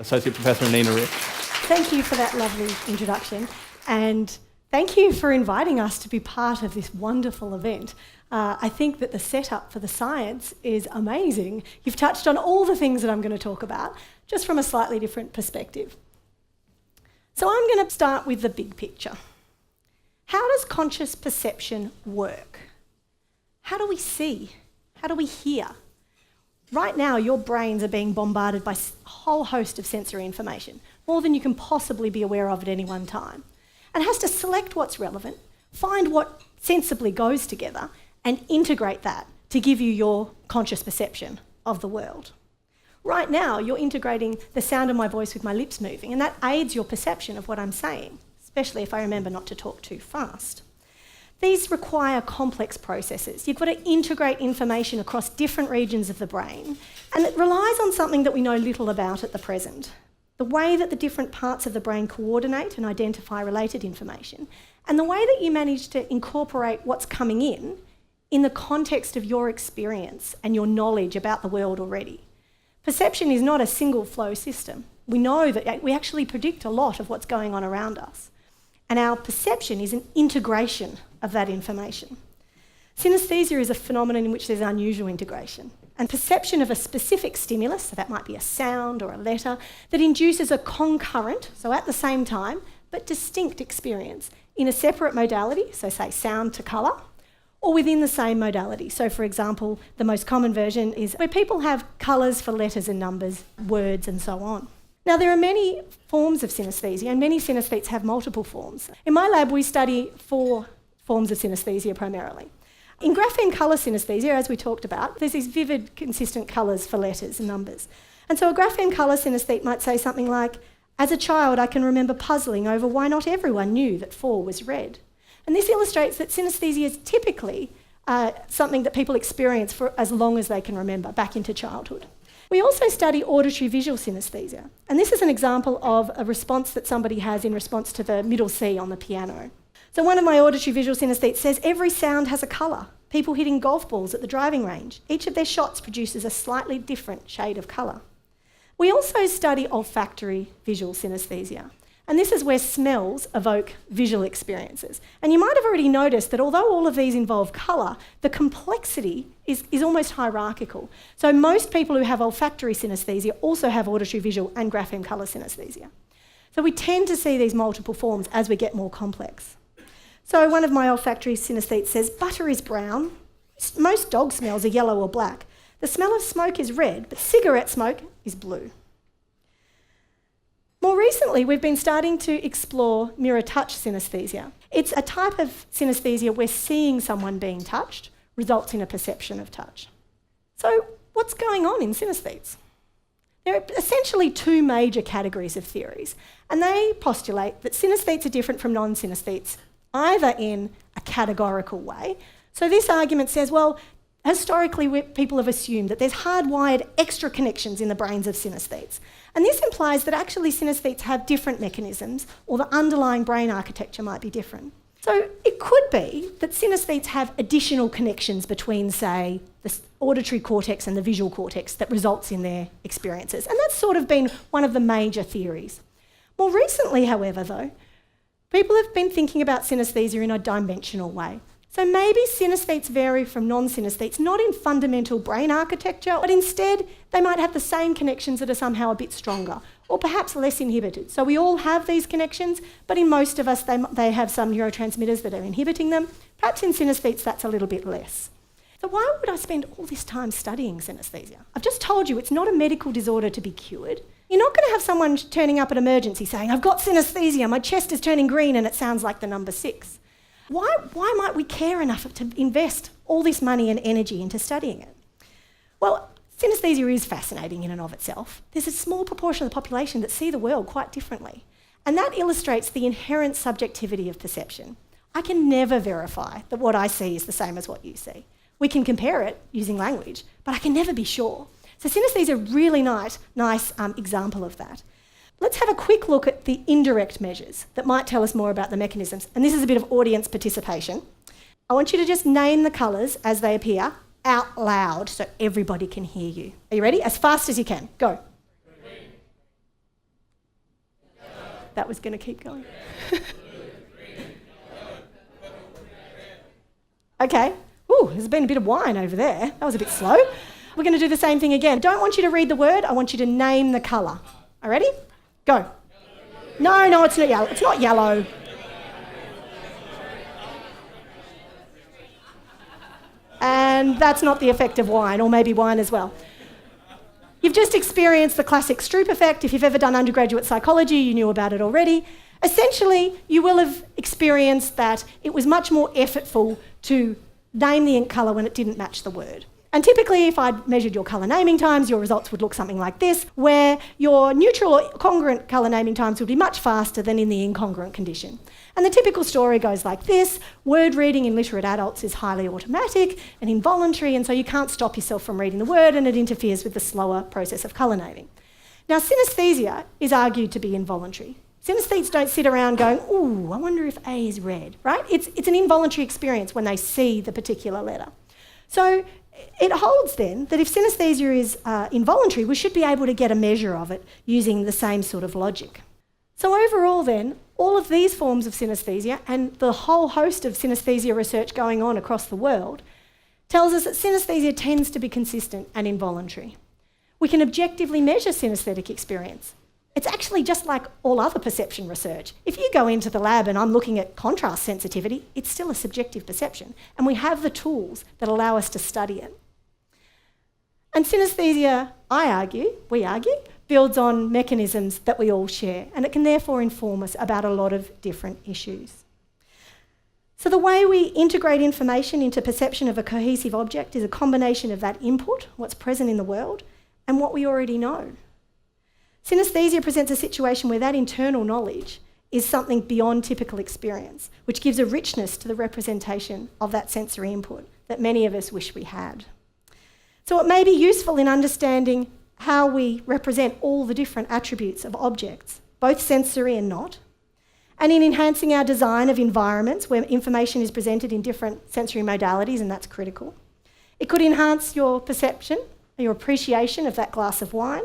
Associate Professor Nina Rich. Thank you for that lovely introduction, and thank you for inviting us to be part of this wonderful event. I think that the setup for the science is amazing. You've touched on all the things that I'm going to talk about, just from a slightly different perspective. So I'm going to start with the big picture. How does conscious perception work? How do we see? How do we hear? Right now, your brains are being bombarded by a whole host of sensory information, more than you can possibly be aware of at any one time. And it has to select what's relevant, find what sensibly goes together, and integrate that to give you your conscious perception of the world. Right now, you're integrating the sound of my voice with my lips moving, and that aids your perception of what I'm saying, especially if I remember not to talk too fast. These require complex processes. You've got to integrate information across different regions of the brain, and it relies on something that we know little about at the present. The way that the different parts of the brain coordinate and identify related information, and the way that you manage to incorporate what's coming in the context of your experience and your knowledge about the world already. Perception is not a single flow system. We know that we actually predict a lot of what's going on around us. And our perception is an integration of that information. Synaesthesia is a phenomenon in which there's unusual integration. And perception of a specific stimulus, so that might be a sound or a letter, that induces a concurrent, so at the same time, but distinct experience in a separate modality, so say sound to colour, or within the same modality. So for example, the most common version is where people have colours for letters and numbers, words and so on. Now there are many forms of synaesthesia, and many synaesthetes have multiple forms. In my lab we study 4 forms of synaesthesia primarily. In grapheme colour synaesthesia, as we talked about, there's these vivid, consistent colours for letters and numbers. And so a grapheme colour synaesthete might say something like, as a child I can remember puzzling over why not everyone knew that 4 was red. And this illustrates that synaesthesia is typically something that people experience for as long as they can remember, back into childhood. We also study auditory visual synaesthesia, and this is an example of a response that somebody has in response to the middle C on the piano. So one of my auditory visual synaesthetes says every sound has a colour. People hitting golf balls at the driving range. Each of their shots produces a slightly different shade of colour. We also study olfactory visual synaesthesia, and this is where smells evoke visual experiences. And you might have already noticed that although all of these involve colour, the complexity is almost hierarchical. So most people who have olfactory synaesthesia also have auditory visual and grapheme colour synaesthesia. So we tend to see these multiple forms as we get more complex. So one of my olfactory synaesthetes says, butter is brown, most dog smells are yellow or black. The smell of smoke is red, but cigarette smoke is blue. More recently, we've been starting to explore mirror touch synaesthesia. It's a type of synaesthesia where seeing someone being touched results in a perception of touch. So what's going on in synaesthetes? There are essentially 2 major categories of theories, and they postulate that synaesthetes are different from non-synaesthetes, either in a categorical way. So this argument says, well, historically people have assumed that there's hardwired extra connections in the brains of synaesthetes. And this implies that actually synaesthetes have different mechanisms, or the underlying brain architecture might be different. So it could be that synaesthetes have additional connections between, say, the auditory cortex and the visual cortex that results in their experiences. And that's sort of been one of the major theories. More recently, however, though, people have been thinking about synaesthesia in a dimensional way. So maybe synaesthetes vary from non-synaesthetes, not in fundamental brain architecture, but instead they might have the same connections that are somehow a bit stronger, or perhaps less inhibited. So we all have these connections, but in most of us they have some neurotransmitters that are inhibiting them. Perhaps in synaesthetes that's a little bit less. So why would I spend all this time studying synaesthesia? I've just told you it's not a medical disorder to be cured. You're not going to have someone turning up at emergency saying, I've got synaesthesia, my chest is turning green and it sounds like the number 6. Why might we care enough to invest all this money and energy into studying it? Well, synaesthesia is fascinating in and of itself. There's a small proportion of the population that see the world quite differently. And that illustrates the inherent subjectivity of perception. I can never verify that what I see is the same as what you see. We can compare it using language, but I can never be sure. So synaesthesia is a really nice example of that. Let's have a quick look at the indirect measures that might tell us more about the mechanisms. And this is a bit of audience participation. I want you to just name the colours as they appear out loud so everybody can hear you. Are you ready? As fast as you can. Go. that was going to keep going. Okay. Ooh, there's been a bit of wine over there. That was a bit slow. We're going to do the same thing again. I don't want you to read the word. I want you to name the colour. Are you ready? Go. No, it's not yellow. It's not yellow. And that's not the effect of wine, or maybe wine as well. You've just experienced the classic Stroop Effect. If you've ever done undergraduate psychology, you knew about it already. Essentially, you will have experienced that it was much more effortful to name the ink colour when it didn't match the word. And typically, if I'd measured your colour naming times, your results would look something like this, where your neutral or congruent colour naming times would be much faster than in the incongruent condition. And the typical story goes like this: word reading in literate adults is highly automatic and involuntary, and so you can't stop yourself from reading the word, and it interferes with the slower process of colour naming. Now, synaesthesia is argued to be involuntary. Synaesthetes don't sit around going, ooh, I wonder if A is red, right? It's an involuntary experience when they see the particular letter. So it holds then that if synaesthesia is involuntary, we should be able to get a measure of it using the same sort of logic. So overall then, all of these forms of synaesthesia and the whole host of synaesthesia research going on across the world tells us that synaesthesia tends to be consistent and involuntary. We can objectively measure synaesthetic experience. It's actually just like all other perception research. If you go into the lab and I'm looking at contrast sensitivity, it's still a subjective perception, and we have the tools that allow us to study it. And synaesthesia, we argue, builds on mechanisms that we all share, and it can therefore inform us about a lot of different issues. So the way we integrate information into perception of a cohesive object is a combination of that input, what's present in the world, and what we already know. Synaesthesia presents a situation where that internal knowledge is something beyond typical experience, which gives a richness to the representation of that sensory input that many of us wish we had. So it may be useful in understanding how we represent all the different attributes of objects, both sensory and not, and in enhancing our design of environments where information is presented in different sensory modalities, and that's critical. It could enhance your perception, your appreciation of that glass of wine,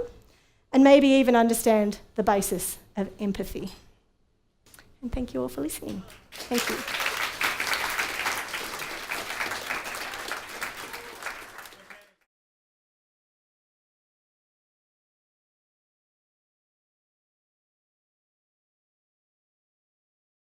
and maybe even understand the basis of empathy. And thank you all for listening. Thank you.